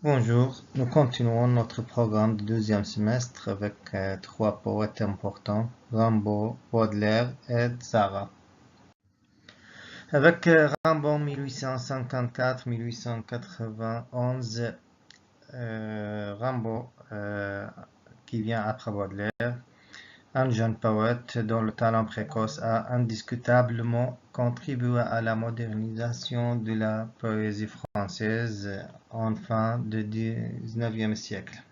Bonjour, nous continuons notre programme de deuxième semestre avec trois poètes importants, Rimbaud, Baudelaire et Zara. Avec Rimbaud 1854-1891, Rimbaud, qui vient après Baudelaire, un jeune poète dont le talent précoce a indiscutablement contribué à la modernisation de la poésie française en fin du XIXe siècle.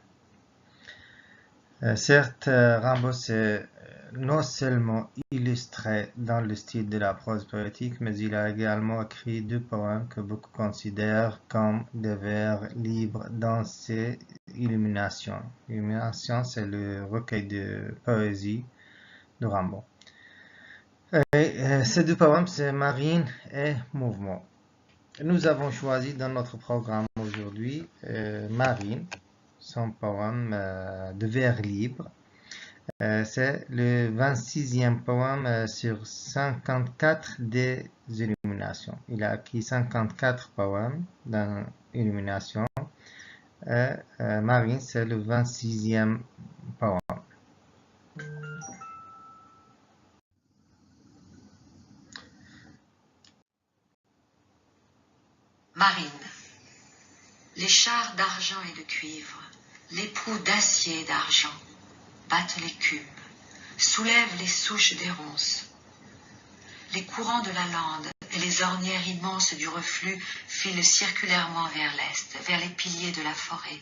Certes, Rimbaud s'est non seulement illustré dans le style de la prose poétique, mais il a également écrit deux poèmes que beaucoup considèrent comme des vers libres dans ses Illuminations. Illuminations, c'est le recueil de poésie de Rimbaud. Ces deux poèmes, c'est Marine et Mouvement. Nous avons choisi dans notre programme aujourd'hui Marine, son poème de vers libre. C'est le 26e poème sur 54 des Illuminations. Il a acquis 54 poèmes dans Illumination. Marine, c'est le 26e poème. Marine. Les chars d'argent et de cuivre, l'époux d'acier et d'argent, battent l'écume, soulèvent les souches des ronces. Les courants de la lande et les ornières immenses du reflux filent circulairement vers l'est, vers les piliers de la forêt,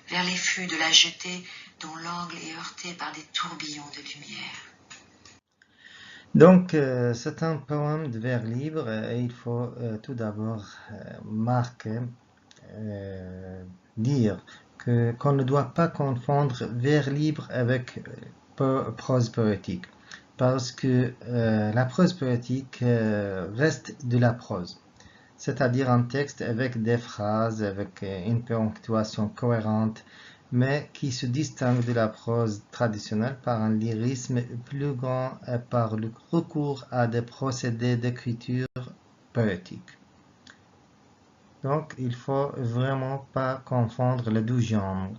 vers les fûts de la jetée dont l'angle est heurté par des tourbillons de lumière. Donc, c'est un poème de vers libre et il faut tout d'abord dire qu'on ne doit pas confondre vers libre avec prose poétique, parce que la prose poétique reste de la prose, c'est-à-dire un texte avec des phrases, avec une ponctuation cohérente, mais qui se distingue de la prose traditionnelle par un lyrisme plus grand et par le recours à des procédés d'écriture poétique. Donc, il ne faut vraiment pas confondre les deux genres.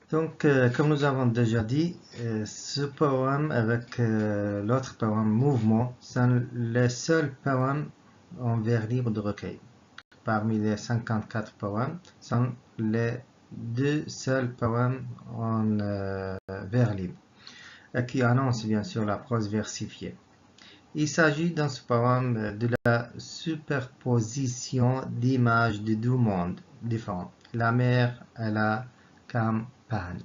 Donc, comme nous avons déjà dit, ce poème avec l'autre poème Mouvement sont les seuls poèmes en vers libre de recueil. Parmi les 54 poèmes, sont les deux seuls poèmes en vers libre, qui annoncent bien sûr la prose versifiée. Il s'agit dans ce poème de la superposition d'images de deux mondes différents, la mer et la campagne.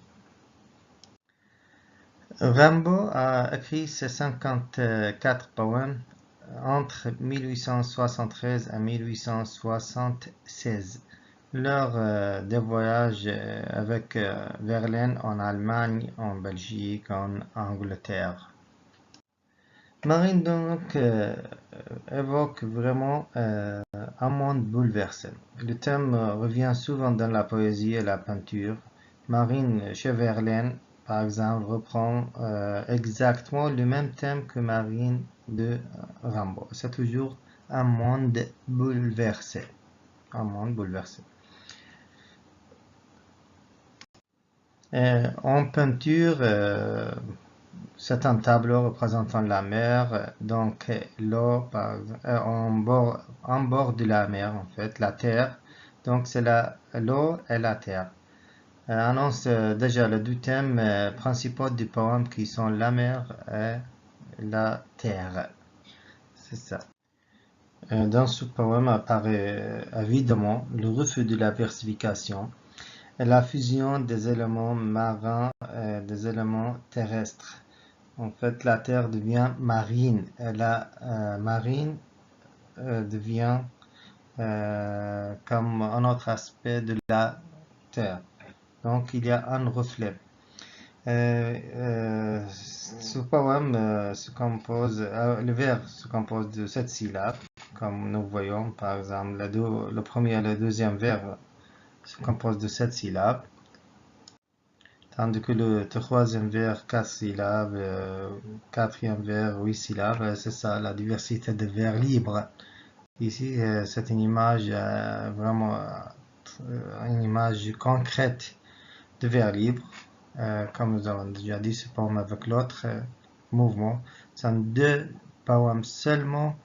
Rimbaud a écrit ses 54 poèmes entre 1873 et 1876, lors des voyages avec Verlaine en Allemagne, en Belgique, en Angleterre. Marine donc évoque vraiment un monde bouleversé. Le thème revient souvent dans la poésie et la peinture. Marine chez Verlaine, par exemple, reprend exactement le même thème que Marine de Rimbaud. C'est toujours un monde bouleversé. Un monde bouleversé. En peinture, c'est un tableau représentant la mer, donc l'eau en bord de la mer, en fait, la terre. Donc c'est l'eau et la terre. Annonce déjà les deux thèmes principaux du poème qui sont la mer et la terre. C'est ça. Dans ce poème apparaît évidemment le refus de la versification et la fusion des éléments marins et des éléments terrestres. En fait, la terre devient marine et la marine devient comme un autre aspect de la terre. Donc, il y a un reflet. Ce poème le vers se compose de 7 syllabes, comme nous voyons par exemple, le premier et le deuxième vers se composent de 7 syllabes. Tandis que le troisième vers, 4 syllabes, quatrième vers, 8 syllabes, c'est ça la diversité de vers libres Ici, c'est une image vraiment une image concrète de vers libre. Comme nous avons déjà dit, ce poème avec l'autre mouvement. Ce sont deux poèmes seulement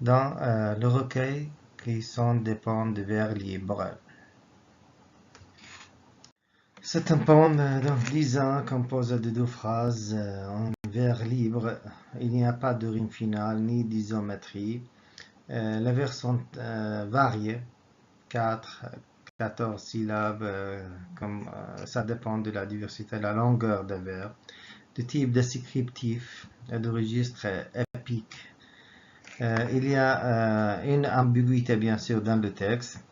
dans le recueil qui sont des poèmes de vers libre. C'est un poème donc lisant composé de deux phrases en vers libre. Il n'y a pas de rime finale ni d'isométrie. Les vers sont variés, 4, 14 syllabes, ça dépend de la diversité, de la longueur des vers, de type descriptif et de registre épique. Il y a une ambiguïté bien sûr dans le texte.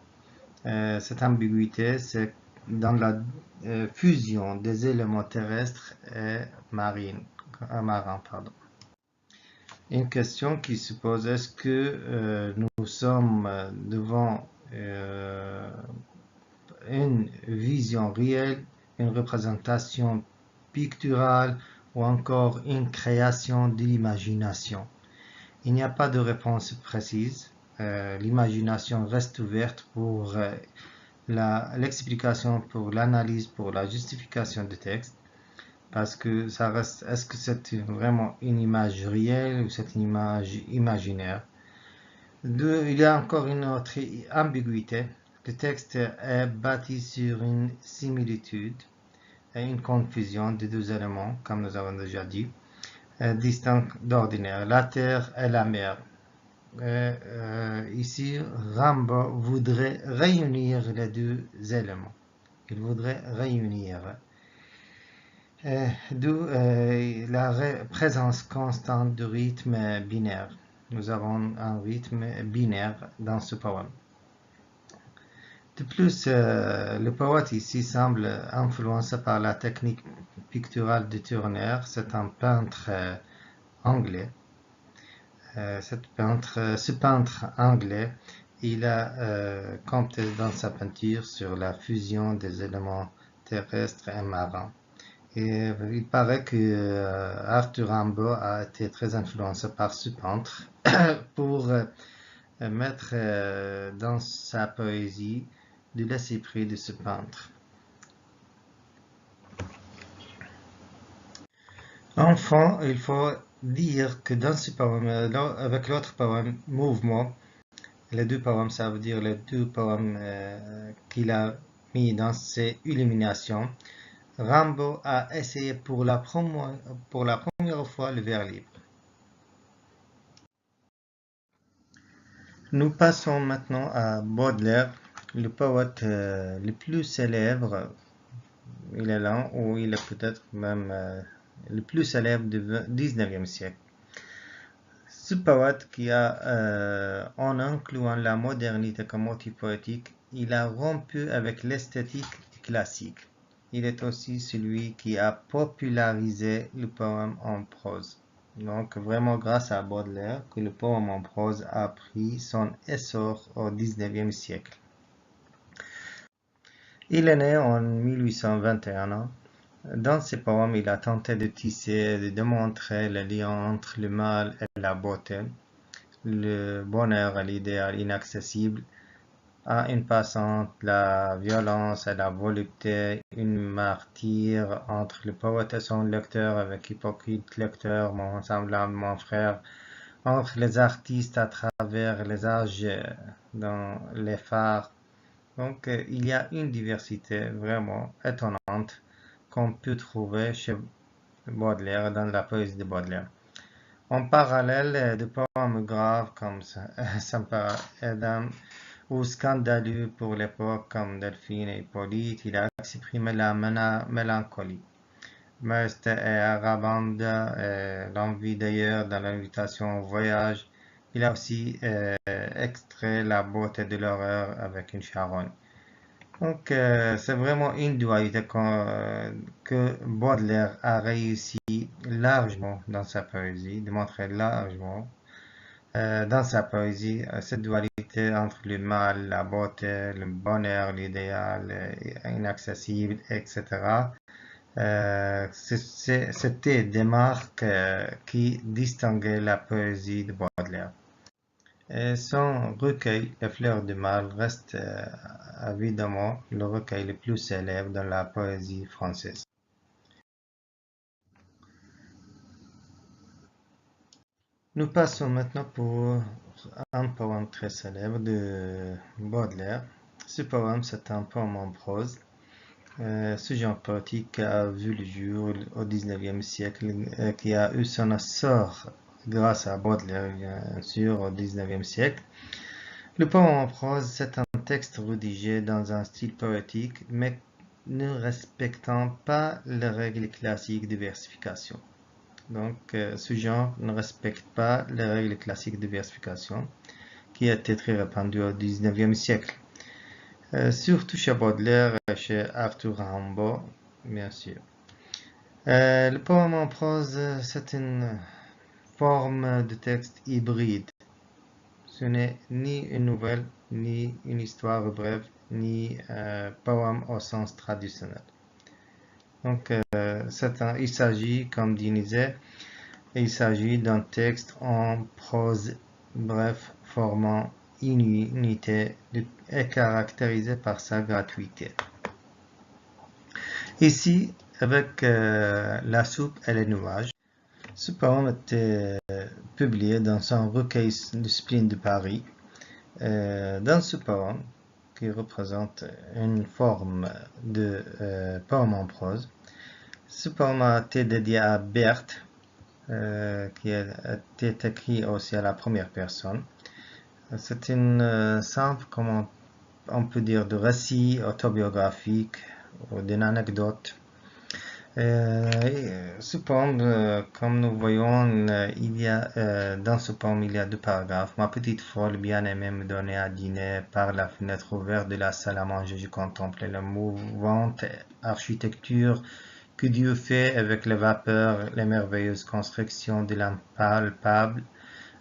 Cette ambiguïté, c'est dans la fusion des éléments terrestres et marins. Une question qui se pose, est-ce que nous sommes devant une vision réelle, une représentation picturale ou encore une création de l'imagination? Il n'y a pas de réponse précise. L'imagination reste ouverte pour l'explication, pour l'analyse, pour la justification du texte, parce que ça reste, est-ce que c'est vraiment une image réelle ou c'est une image imaginaire? Il y a encore une autre ambiguïté. Le texte est bâti sur une similitude et une confusion de deux éléments, comme nous avons déjà dit, distincts d'ordinaire, la terre et la mer. Ici, Rimbaud voudrait réunir les deux éléments. Il voudrait réunir. D'où la présence constante du rythme binaire. Nous avons un rythme binaire dans ce poème. De plus, le poète ici semble influencé par la technique picturale de Turner. C'est un peintre anglais. Ce peintre anglais, il a compté dans sa peinture sur la fusion des éléments terrestres et marins. Et il paraît que Arthur Rimbaud a été très influencé par ce peintre pour mettre dans sa poésie de l'esprit de ce peintre. Enfin, il faut dire que dans ce poème, avec l'autre poème, Mouvement, les deux poèmes, ça veut dire les deux poèmes qu'il a mis dans ses illuminations, Rimbaud a essayé pour la première fois le vers libre. Nous passons maintenant à Baudelaire, le poète le plus célèbre. Il est là, ou il est peut-être même le plus célèbre du 19e siècle. Ce poète qui a, en incluant la modernité comme motif poétique, il a rompu avec l'esthétique classique. Il est aussi celui qui a popularisé le poème en prose. Donc vraiment grâce à Baudelaire que le poème en prose a pris son essor au 19e siècle. Il est né en 1821. Dans ses poèmes, il a tenté de tisser, de démontrer le lien entre le mal et la beauté, le bonheur et l'idéal inaccessible, à une passante, la violence et la volupté, une martyre entre le poète et son lecteur, avec hypocrite lecteur, mon semblable, mon frère, entre les artistes à travers les âges dans les phares. Donc, il y a une diversité vraiment étonnante qu'on peut trouver chez Baudelaire, dans la poésie de Baudelaire. En parallèle de poèmes graves comme Sympa Adam ou scandaleux pour l'époque comme Delphine et Hippolyte, il a exprimé la mélancolie. Meurthe et Arabanda, l'envie d'ailleurs dans l'invitation au voyage. Il a aussi extrait la beauté de l'horreur avec une charogne. Donc, c'est vraiment une dualité que Baudelaire a réussi largement dans sa poésie, de montrer largement dans sa poésie cette dualité entre le mal, la beauté, le bonheur, l'idéal, inaccessible, etc. C'était des marques qui distinguaient la poésie de Baudelaire. Et son recueil, Les Fleurs du Mal, reste évidemment le recueil le plus célèbre dans la poésie française. Nous passons maintenant pour un poème très célèbre de Baudelaire. Ce poème, c'est un poème en prose. Ce genre poétique a vu le jour au XIXe siècle, qui a eu son essor grâce à Baudelaire, bien sûr, au XIXe siècle. Le poème en prose, c'est un texte rédigé dans un style poétique, mais ne respectant pas les règles classiques de versification. Donc, ce genre ne respecte pas les règles classiques de versification qui étaient très répandues au XIXe siècle. Surtout chez Baudelaire et chez Arthur Rimbaud, bien sûr. Le poème en prose, c'est une forme de texte hybride. Ce n'est ni une nouvelle, ni une histoire brève, ni poème au sens traditionnel. Donc, il s'agit, comme disait, il s'agit d'un texte en prose bref, formant une unité et caractérisé par sa gratuité. Ici, avec La soupe et les nuages, ce poème était publié dans un recueil de spleen de Paris. Dans ce poème, qui représente une forme de poème en prose, ce poème a été dédié à Berthe, qui a été écrit aussi à la première personne. C'est une simple, comme on peut dire, de récit autobiographique ou d'une anecdote. Ce poème, comme nous voyons, dans ce poème, il y a deux paragraphes. Ma petite folle bien-aimée me donnait à dîner par la fenêtre ouverte de la salle à manger. Je contemplais la mouvante architecture que Dieu fait avec les vapeurs, les merveilleuses constructions de l'impalpable.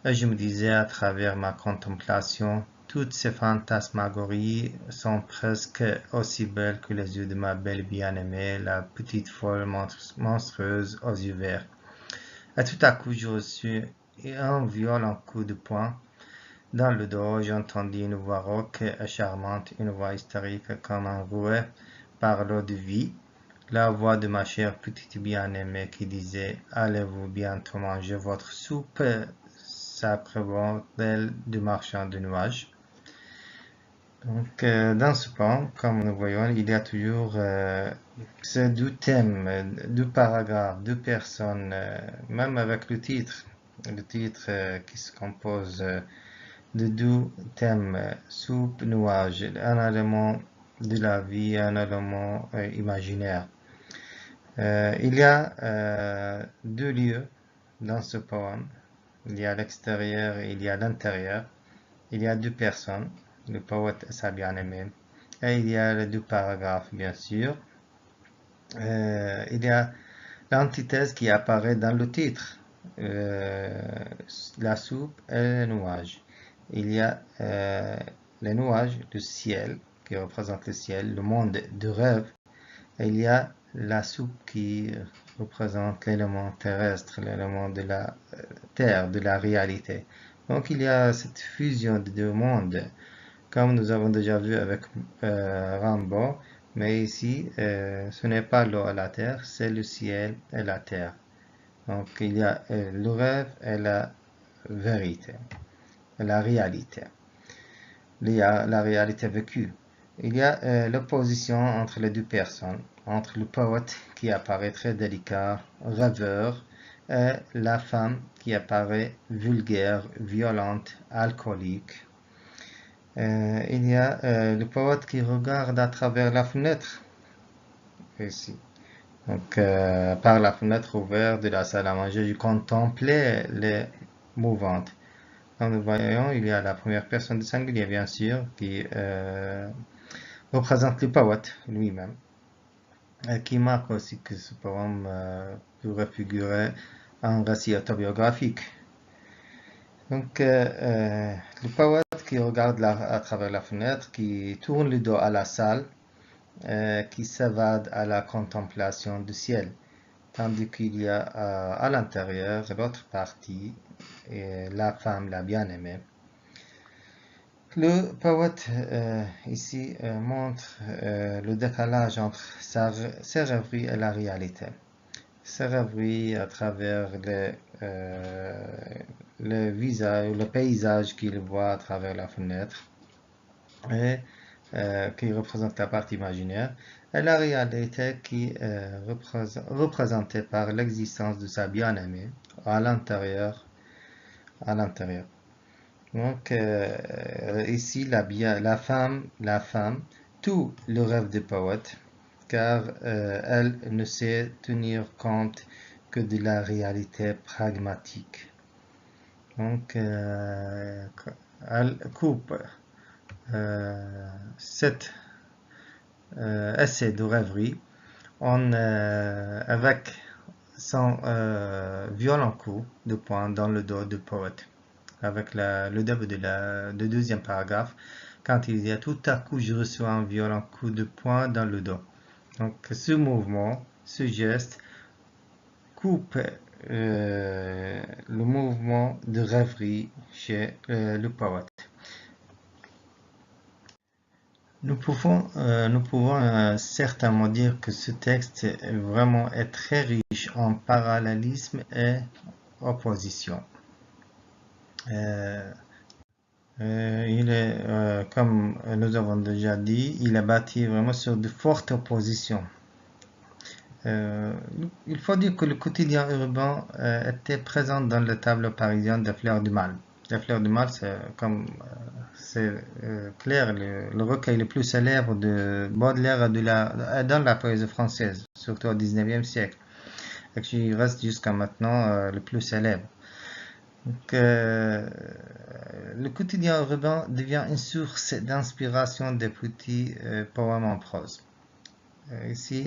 Et je me disais à travers ma contemplation, toutes ces fantasmagories sont presque aussi belles que les yeux de ma belle bien-aimée, la petite folle monstrueuse aux yeux verts. Et tout à coup, je reçus un violent coup de poing dans le dos. J'entendis une voix rauque et charmante, une voix hystérique comme un rouet par l'eau de vie. La voix de ma chère petite bien-aimée qui disait « Allez-vous bientôt manger votre soupe ?» sacre bordel du marchand de nuages. Donc, dans ce poème, comme nous voyons, il y a toujours ces deux thèmes, deux paragraphes, deux personnes, même avec le titre qui se compose de deux thèmes, soupe, nuage, un élément de la vie, un élément imaginaire. Il y a deux lieux dans ce poème. Il y a l'extérieur et il y a l'intérieur. Il y a deux personnes, le poète et sa bien-aimée. Et il y a les deux paragraphes, bien sûr. Il y a l'antithèse qui apparaît dans le titre, la soupe et les nuages. Il y a les nuages, le ciel, qui représente le ciel, le monde de rêve. Et il y a la soupe qui représente l'élément terrestre, l'élément de la terre, de la réalité. Donc il y a cette fusion de deux mondes, comme nous avons déjà vu avec Rimbaud, mais ici, ce n'est pas l'eau et la terre, c'est le ciel et la terre. Donc il y a le rêve et la vérité, la réalité. Il y a la réalité vécue. Il y a l'opposition entre les deux personnes, entre le poète qui apparaît très délicat, rêveur, et la femme qui apparaît vulgaire, violente, alcoolique. Il y a le poète qui regarde à travers la fenêtre, ici. Donc, par la fenêtre ouverte de la salle à manger, je contemplais les mouvantes. Comme nous voyons, il y a la première personne du singulier, bien sûr, qui représente le poète lui-même, qui marque aussi que ce poème pourrait figurer un récit autobiographique. Donc, le poète qui regarde à travers la fenêtre, qui tourne le dos à la salle, qui s'évade à la contemplation du ciel, tandis qu'il y a à l'intérieur l'autre partie, la femme, la bien-aimée, le poète ici montre le décalage entre ses rêveries et la réalité. Ses rêveries à travers le visage, le paysage qu'il voit à travers la fenêtre et qui représente la partie imaginaire, et la réalité qui est représentée par l'existence de sa bien-aimée à l'intérieur. Donc ici la femme, tout le rêve du poète, car elle ne sait tenir compte que de la réalité pragmatique. Donc elle coupe cet essai de rêverie avec son violent coup de poing dans le dos du poète, avec le début du deuxième paragraphe, quand il dit tout à coup je reçois un violent coup de poing dans le dos. Donc ce mouvement, ce geste coupe le mouvement de rêverie chez le poète. Nous pouvons certainement dire que ce texte vraiment est très riche en parallélisme et opposition. Il est, comme nous avons déjà dit, il est bâti vraiment sur de fortes oppositions. Il faut dire que le quotidien urbain était présent dans le tableau parisien des Fleurs du Mal. Les Fleurs du Mal, c'est clair, le recueil le plus célèbre de Baudelaire dans la poésie française, surtout au XIXe siècle, et qui reste jusqu'à maintenant le plus célèbre. Donc, le quotidien urbain devient une source d'inspiration des petits poèmes en prose. Ici,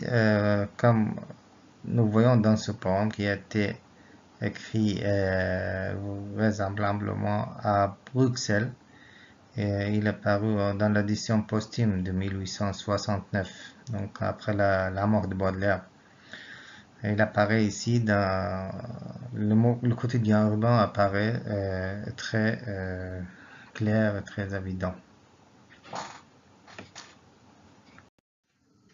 comme nous voyons dans ce poème qui a été écrit vraisemblablement à Bruxelles, et il est paru dans l'édition posthume de 1869, donc après la mort de Baudelaire. Il apparaît ici dans le quotidien urbain apparaît très clair et très évident.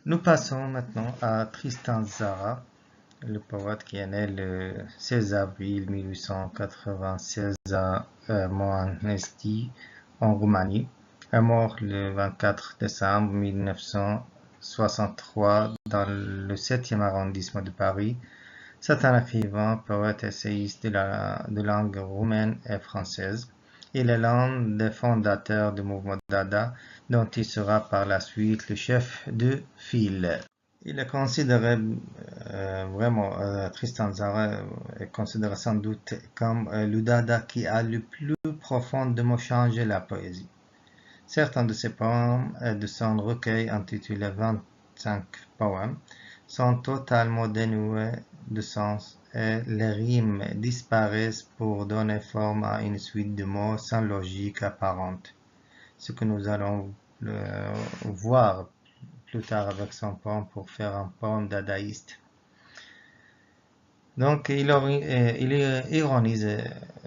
Nous passons maintenant à Tristan Tzara, le poète qui est né le 16 avril 1896 à Moanesti, en Roumanie, est mort le 24 décembre 1963 dans le 7e arrondissement de Paris. C'est un écrivain, poète, essayiste de langue roumaine et française. Il est l'un des fondateurs du mouvement Dada, dont il sera par la suite le chef de file. Il est considéré Tristan Tzara est considéré sans doute comme le Dada qui a le plus profondément changé la poésie. Certains de ses poèmes et de son recueil intitulé 25 poèmes sont totalement dénués de sens et les rimes disparaissent pour donner forme à une suite de mots sans logique apparente. Ce que nous allons voir plus tard avec son poème pour faire un poème dadaïste. Donc il ironise,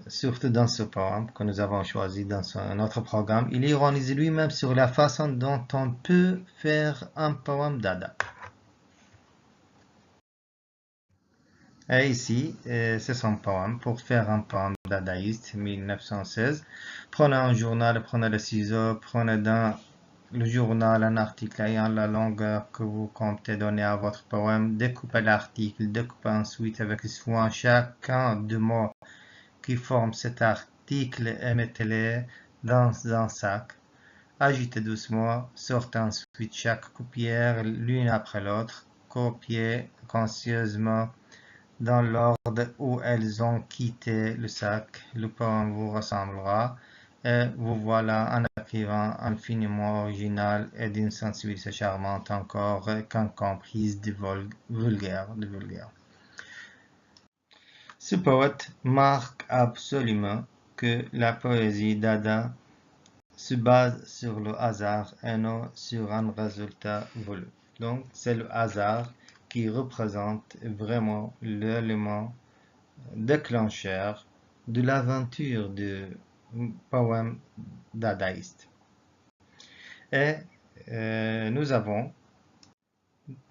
surtout dans ce poème que nous avons choisi dans notre programme, il ironise lui-même sur la façon dont on peut faire un poème dada. Et ici, c'est son poème. Pour faire un poème dadaïste, 1916, prenez un journal, prenez le ciseau, prenez dans le journal un article ayant la longueur que vous comptez donner à votre poème, découpez l'article, découpez ensuite avec soin chacun des mots qui forment cet article et mettez-les dans un sac. Agitez doucement, sortez ensuite chaque paupière l'une après l'autre, copiez consciencieusement dans l'ordre où elles ont quitté le sac. Le poème vous ressemblera et vous voilà un écrivain infiniment original et d'une sensibilité charmante encore qu'incomprise de vulgaire. Ce poète marque absolument que la poésie dada se base sur le hasard et non sur un résultat voulu. Donc c'est le hasard qui représente vraiment l'élément déclencheur de l'aventure du poème dadaïste. Et nous avons,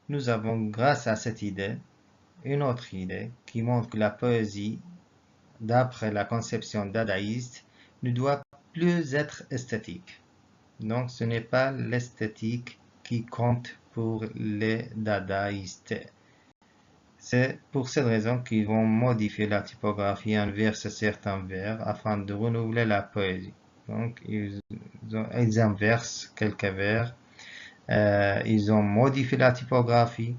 grâce à cette idée, une autre idée qui montre que la poésie, d'après la conception dadaïste, ne doit plus être esthétique. Donc ce n'est pas l'esthétique qui compte pour les dadaïstes. C'est pour cette raison qu'ils vont modifier la typographie, inverser certains vers afin de renouveler la poésie. Donc ils inversent quelques vers, ils ont modifié la typographie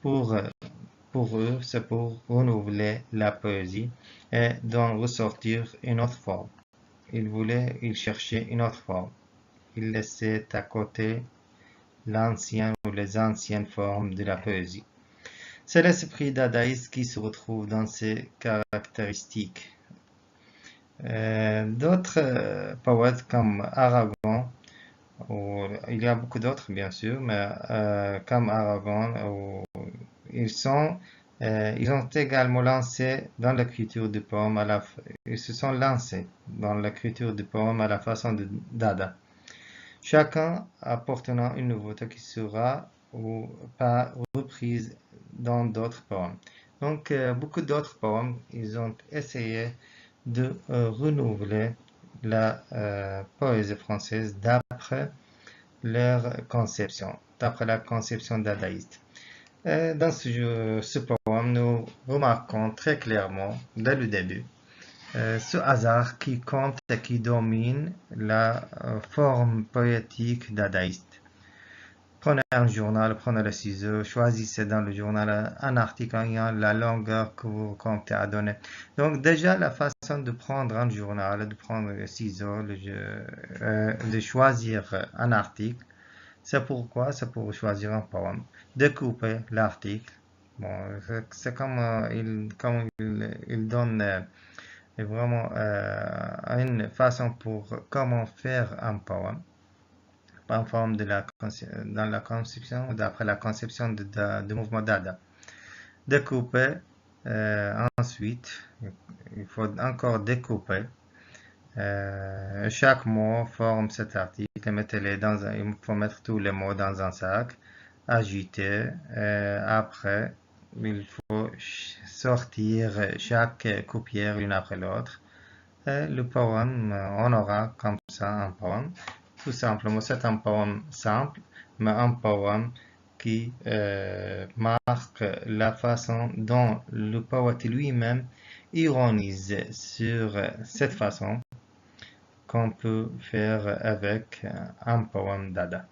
pour eux, c'est pour renouveler la poésie et d'en ressortir une autre forme. Ils cherchaient une autre forme. Ils laissaient à côté l'ancienne ou les anciennes formes de la poésie. C'est l'esprit dadaïste qui se retrouve dans ces caractéristiques. D'autres poètes comme Aragon, il y a beaucoup d'autres bien sûr, mais comme Aragon, ils ont également lancé dans l'écriture du poème ils se sont lancés dans l'écriture du poème à la façon de Dada. Chacun apportant une nouveauté qui sera ou pas reprise dans d'autres poèmes. Donc, beaucoup d'autres poèmes, ils ont essayé de renouveler la poésie française d'après leur conception, d'après la conception dadaïste. Dans ce poème, nous remarquons très clairement, dès le début, ce hasard qui compte et qui domine la forme poétique dadaïste. Prenez un journal, prenez le ciseau, choisissez dans le journal un article ayant la longueur que vous comptez à donner. Donc déjà la façon de prendre un journal, de prendre le ciseau, de choisir un article, c'est pourquoi? C'est pour choisir un poème. Découper l'article. Bon, c'est comme il donne vraiment une façon pour comment faire un poème en forme dans la conception, d'après la conception de mouvement Dada. Découper, ensuite, il faut encore découper. Chaque mot forme cet article. Il faut mettre tous les mots dans un sac, agiter. Après, il faut sortir chaque coupière l'une après l'autre. Le poème, on aura comme ça un poème. Tout simplement, c'est un poème simple, mais un poème qui marque la façon dont le poète lui-même ironise sur cette façon qu'on peut faire avec un poème Dada.